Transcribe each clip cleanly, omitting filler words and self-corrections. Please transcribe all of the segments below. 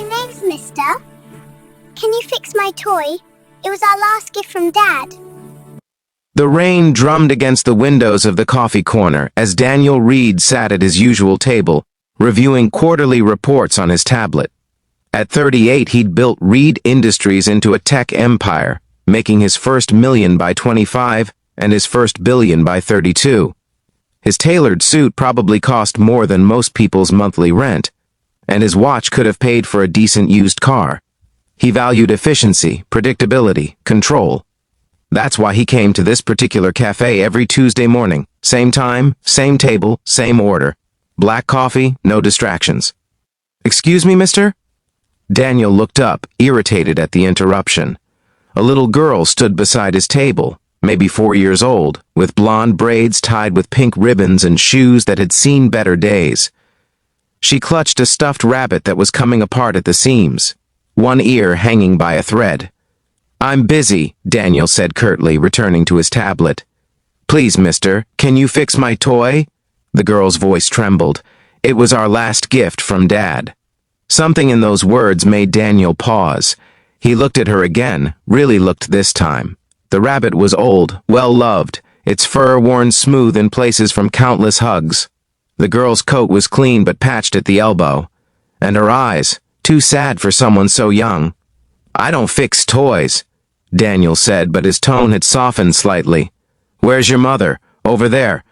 Thanks, mister. Can you fix my toy? It was our last gift from Dad. The rain drummed against the windows of the coffee corner as Daniel Reed sat at his usual table, reviewing quarterly reports on his tablet. At 38, he'd built Reed Industries into a tech empire, making his first million by 25 and his first billion by 32. His tailored suit probably cost more than most people's monthly rent, and his watch could have paid for a decent used car. He valued efficiency, predictability, control. That's why he came to this particular cafe every Tuesday morning. Same time, same table, same order. Black coffee, no distractions. "Excuse me, mister?" Daniel looked up, irritated at the interruption. A little girl stood beside his table, maybe 4 years old, with blonde braids tied with pink ribbons and shoes that had seen better days. She clutched a stuffed rabbit that was coming apart at the seams, one ear hanging by a thread. "I'm busy," Daniel said curtly, returning to his tablet. "Please, mister, can you fix my toy?" The girl's voice trembled. It was our last gift from Dad. Something in those words made Daniel pause. He looked at her again, really looked this time. The rabbit was old, well-loved, its fur worn smooth in places from countless hugs. The girl's coat was clean but patched at the elbow. And her eyes, too sad for someone so young. "I don't fix toys," Daniel said, but his tone had softened slightly. "Where's your mother?" "Over there."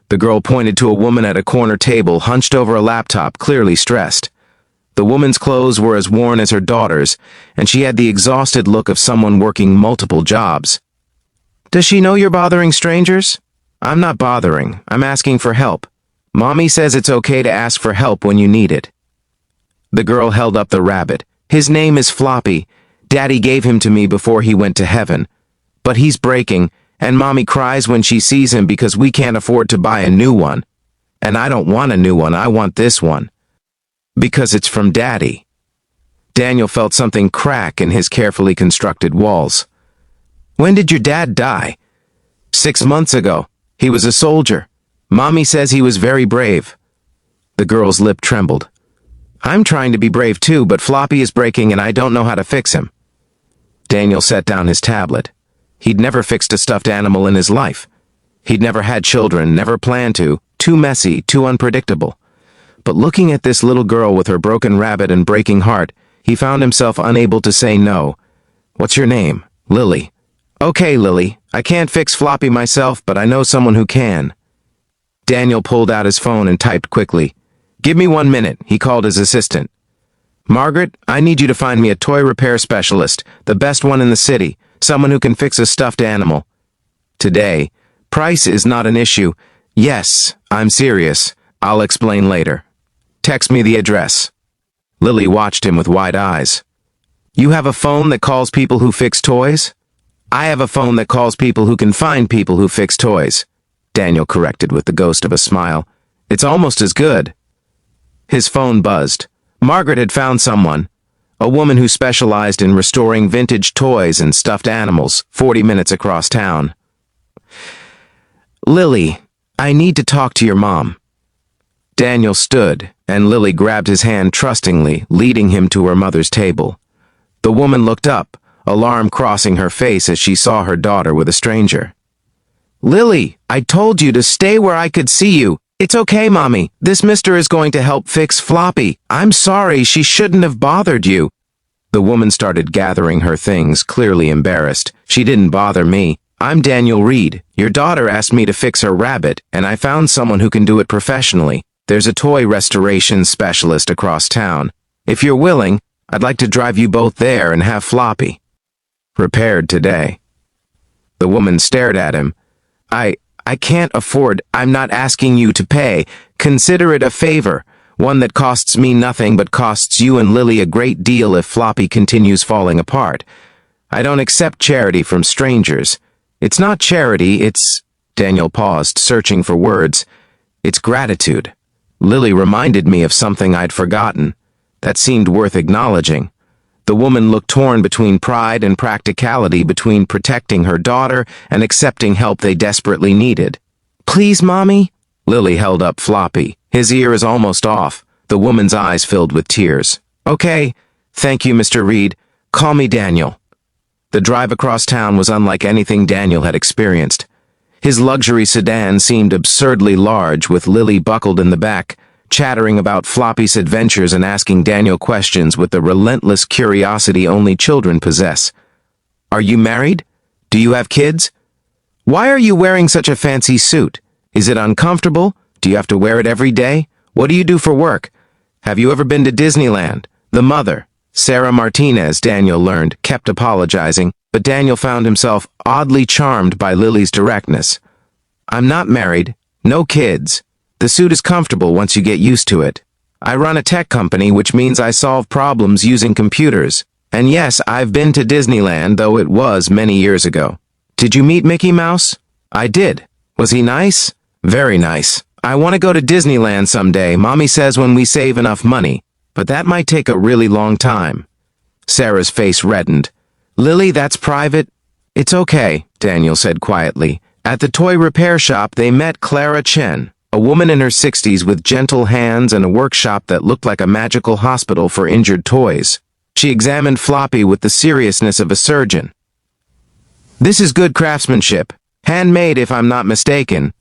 The girl pointed to a woman at a corner table, hunched over a laptop, clearly stressed. The woman's clothes were as worn as her daughter's, and she had the exhausted look of someone working multiple jobs. "Does she know you're bothering strangers?" "I'm not bothering. I'm asking for help. Mommy says it's okay to ask for help when you need it." The girl held up the rabbit. "His name is Floppy. Daddy gave him to me before he went to heaven. But he's breaking, and Mommy cries when she sees him because we can't afford to buy a new one. And I don't want a new one, I want this one. Because it's from Daddy." Daniel felt something crack in his carefully constructed walls. "When did your dad die?" 6 months ago. He was a soldier. Mommy says he was very brave." The girl's lip trembled. "I'm trying to be brave too, but Floppy is breaking and I don't know how to fix him." Daniel set down his tablet. He'd never fixed a stuffed animal in his life. He'd never had children, never planned to, too messy, too unpredictable. But looking at this little girl with her broken rabbit and breaking heart, he found himself unable to say no. "What's your name?" "Lily." "Okay, Lily. I can't fix Floppy myself, but I know someone who can." Daniel pulled out his phone and typed quickly. "Give me 1 minute," he called his assistant. "Margaret, I need you to find me a toy repair specialist, the best one in the city, someone who can fix a stuffed animal. Today. Price is not an issue. Yes, I'm serious. I'll explain later. Text me the address." Lily watched him with wide eyes. "You have a phone that calls people who fix toys?" "I have a phone that calls people who can find people who fix toys," Daniel corrected with the ghost of a smile. "It's almost as good." His phone buzzed. Margaret had found someone. A woman who specialized in restoring vintage toys and stuffed animals, 40 minutes across town. "Lily, I need to talk to your mom." Daniel stood, and Lily grabbed his hand trustingly, leading him to her mother's table. The woman looked up, alarm crossing her face as she saw her daughter with a stranger. "Lily, I told you to stay where I could see you. It's okay, Mommy. This mister is going to help fix Floppy. I'm sorry, she shouldn't have bothered you." The woman started gathering her things, clearly embarrassed. "She didn't bother me. I'm Daniel Reed. Your daughter asked me to fix her rabbit, and I found someone who can do it professionally. There's a toy restoration specialist across town. If you're willing, I'd like to drive you both there and have Floppy repaired today." The woman stared at him. I can't afford. I'm not asking you to pay. Consider it a favor, one that costs me nothing but costs you and Lily a great deal if Floppy continues falling apart. I don't accept charity from strangers. It's not charity, it's..." Daniel paused, searching for words. "It's gratitude. Lily reminded me of something I'd forgotten. That seemed worth acknowledging." The woman looked torn between pride and practicality, between protecting her daughter and accepting help they desperately needed. "Please, Mommy?" Lily held up Floppy. "His ear is almost off." The woman's eyes filled with tears. "Okay, Thank you, Mr. Reed. Call me Daniel. The drive across town was unlike anything Daniel had experienced. His luxury sedan seemed absurdly large, with Lily buckled in the back, chattering about Floppy's adventures and asking Daniel questions with the relentless curiosity only children possess. Are you married? Do you have kids? Why are you wearing such a fancy suit? Is it uncomfortable? Do you have to wear it every day? What do you do for work? Have you ever been to Disneyland? The mother, Sarah Martinez, Daniel learned, kept apologizing, but Daniel found himself oddly charmed by Lily's directness. I'm not married. No kids. The suit is comfortable once you get used to it. I run a tech company, which means I solve problems using computers. And yes, I've been to Disneyland, though it was many years ago. Did you meet Mickey Mouse? I did. Was he nice? Very nice. I want to go to Disneyland someday, Mommy says, when we save enough money. But that might take a really long time. Sarah's face reddened. Lily, that's private. It's okay, Daniel said quietly. At the toy repair shop, they met Clara Chen, a woman in her 60s with gentle hands and a workshop that looked like a magical hospital for injured toys. She examined Floppy with the seriousness of a surgeon. This is good craftsmanship. Handmade, if I'm not mistaken.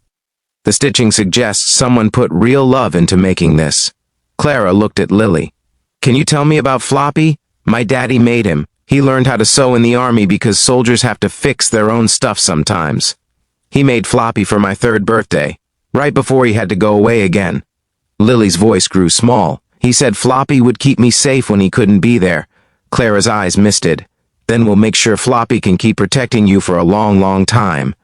The stitching suggests someone put real love into making this. Clara looked at Lily. Can you tell me about Floppy? My daddy made him. He learned how to sew in the army because soldiers have to fix their own stuff sometimes. He made Floppy for my 3rd birthday, right before he had to go away again. Lily's voice grew small. He said Floppy would keep me safe when he couldn't be there. Clara's eyes misted. Then we'll make sure Floppy can keep protecting you for a long, long time.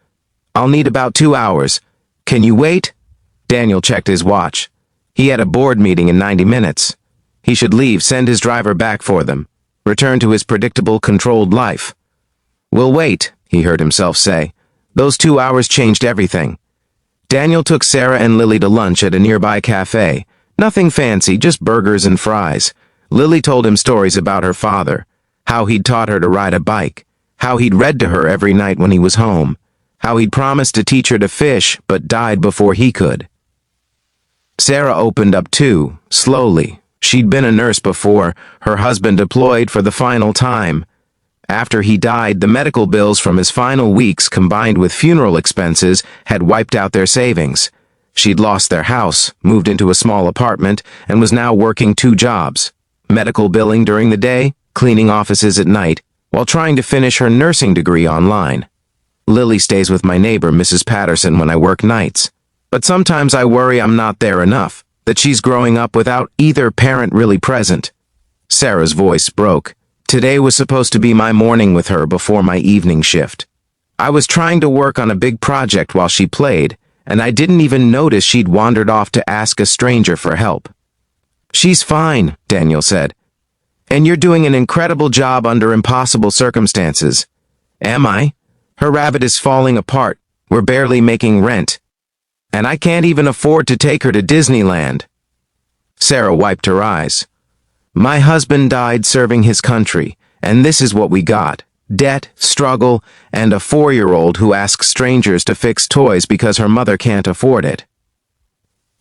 I'll need about 2 hours. Can you wait? Daniel checked his watch. He had a board meeting in 90 minutes. He should leave, send his driver back for them. Return to his predictable, controlled life. We'll wait, he heard himself say. Those 2 hours changed everything. Daniel took Sarah and Lily to lunch at a nearby cafe. Nothing fancy, just burgers and fries. Lily told him stories about her father, how he'd taught her to ride a bike, how he'd read to her every night when he was home, how he'd promised to teach her to fish but died before he could. Sarah opened up too, slowly. She'd been a nurse before, her husband deployed for the final time. After he died, the medical bills from his final weeks combined with funeral expenses had wiped out their savings. She'd lost their house, moved into a small apartment, and was now working 2 jobs. Medical billing during the day, cleaning offices at night, while trying to finish her nursing degree online. Lily stays with my neighbor, Mrs. Patterson, when I work nights. But sometimes I worry I'm not there enough, that she's growing up without either parent really present. Sarah's voice broke. Today was supposed to be my morning with her before my evening shift. I was trying to work on a big project while she played, and I didn't even notice she'd wandered off to ask a stranger for help. She's fine, Daniel said. And you're doing an incredible job under impossible circumstances. Am I? Her rabbit is falling apart. We're barely making rent. And I can't even afford to take her to Disneyland. Sarah wiped her eyes. My husband died serving his country, and this is what we got. Debt, struggle, and a 4-year-old who asks strangers to fix toys because her mother can't afford it.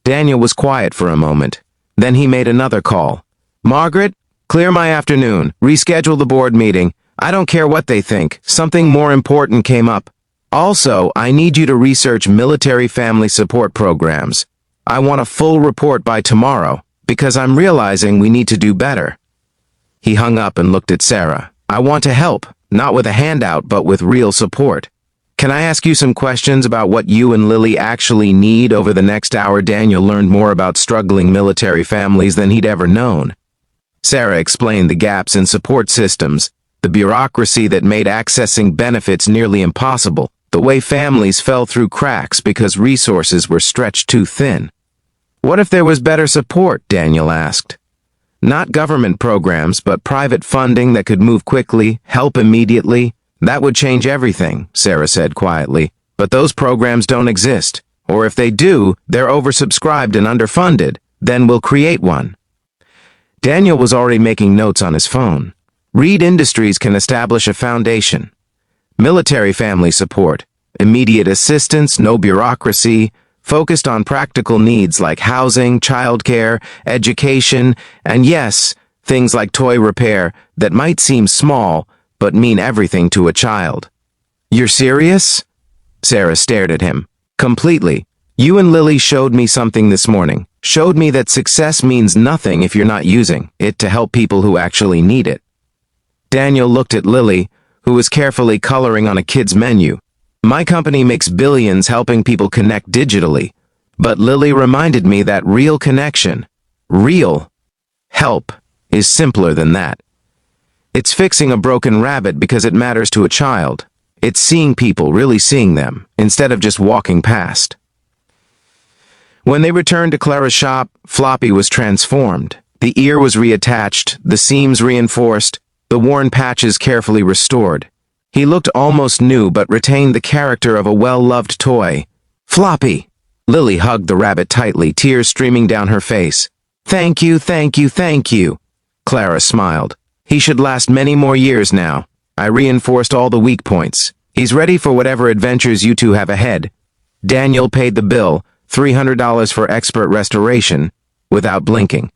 Daniel was quiet for a moment. Then he made another call. Margaret, clear my afternoon. Reschedule the board meeting. I don't care what they think. Something more important came up. Also, I need you to research military family support programs. I want a full report by tomorrow, because I'm realizing we need to do better. He hung up and looked at Sarah. I want to help, not with a handout, but with real support. Can I ask you some questions about what you and Lily actually need over the next hour? Daniel learned more about struggling military families than he'd ever known. Sarah explained the gaps in support systems, the bureaucracy that made accessing benefits nearly impossible, the way families fell through cracks because resources were stretched too thin. What if there was better support? Daniel asked. Not government programs, but private funding that could move quickly, help immediately. That would change everything, Sarah said quietly. But those programs don't exist. Or if they do, they're oversubscribed and underfunded. Then we'll create one. Daniel was already making notes on his phone. Reed Industries can establish a foundation. Military family support. Immediate assistance, no bureaucracy, focused on practical needs like housing, childcare, education, and yes, Things like toy repair that might seem small, but mean everything to a child. You're serious? Sarah stared at him. Completely. You and Lily showed me something this morning. Showed me that success means nothing if you're not using it to help people who actually need it. Daniel looked at Lily, who was carefully coloring on a kid's menu. My company makes billions helping people connect digitally, but Lily reminded me that real connection, real help, is simpler than that. It's fixing a broken rabbit because it matters to a child. It's seeing people, really seeing them, instead of just walking past. When they returned to Clara's shop, Floppy was transformed. The ear was reattached, the seams reinforced, the worn patches carefully restored. He looked almost new but retained the character of a well-loved toy. Floppy! Lily hugged the rabbit tightly, tears streaming down her face. Thank you, thank you, thank you. Clara smiled. He should last many more years now. I reinforced all the weak points. He's ready for whatever adventures you two have ahead. Daniel paid the bill, $300 for expert restoration, without blinking.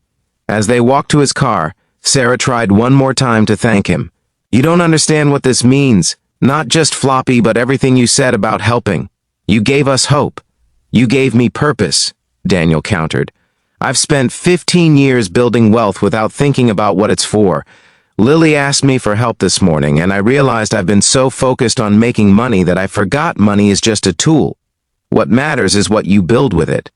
As they walked to his car, Sarah tried one more time to thank him. You don't understand what this means. Not just Floppy, but everything you said about helping. You gave us hope. You gave me purpose, Daniel countered. I've spent 15 years building wealth without thinking about what it's for. Lily asked me for help this morning, and I realized I've been so focused on making money that I forgot money is just a tool. What matters is what you build with it.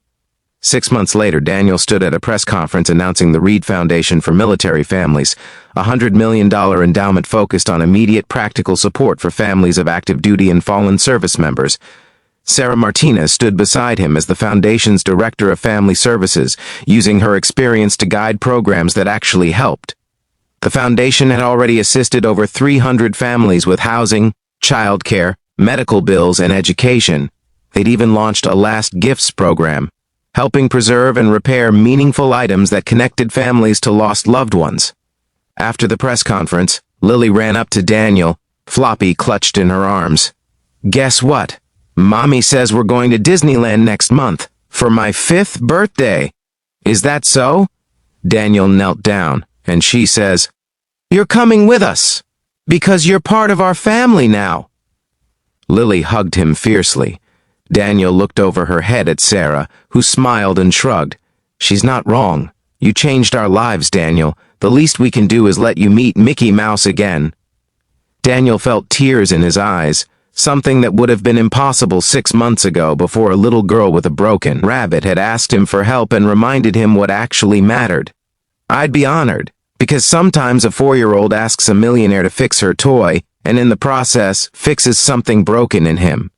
6 months later, Daniel stood at a press conference announcing the Reed Foundation for Military Families, a $100 million endowment focused on immediate practical support for families of active duty and fallen service members. Sarah Martinez stood beside him as the foundation's Director of Family Services, using her experience to guide programs that actually helped. The foundation had already assisted over 300 families with housing, childcare, medical bills, and education. They'd even launched a Last Gifts program, helping preserve and repair meaningful items that connected families to lost loved ones. After the press conference, Lily ran up to Daniel, Floppy clutched in her arms. Guess what? Mommy says we're going to Disneyland next month, for my 5th birthday. Is that so? Daniel knelt down, and she says, You're coming with us, because you're part of our family now. Lily hugged him fiercely. Daniel looked over her head at Sarah, who smiled and shrugged. She's not wrong. You changed our lives, Daniel. The least we can do is let you meet Mickey Mouse again. Daniel felt tears in his eyes, something that would have been impossible 6 months ago before a little girl with a broken rabbit had asked him for help and reminded him what actually mattered. I'd be honored, because sometimes a 4-year-old asks a millionaire to fix her toy, and in the process, fixes something broken in him.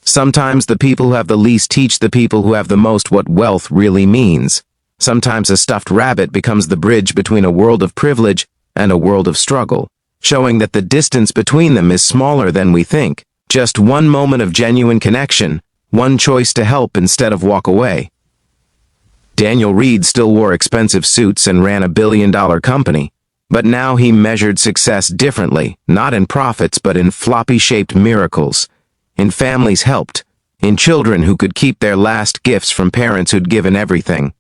Sometimes the people who have the least teach the people who have the most what wealth really means. Sometimes a stuffed rabbit becomes the bridge between a world of privilege and a world of struggle, showing that the distance between them is smaller than we think. Just one moment of genuine connection, one choice to help instead of walk away. Daniel Reed still wore expensive suits and ran a billion-dollar company, but now he measured success differently, not in profits but in floppy-shaped miracles, in families helped, in children who could keep their last gifts from parents who'd given everything.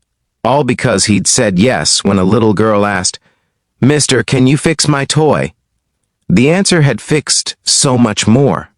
All because he'd said yes when a little girl asked, Mister, can you fix my toy? The answer had fixed so much more.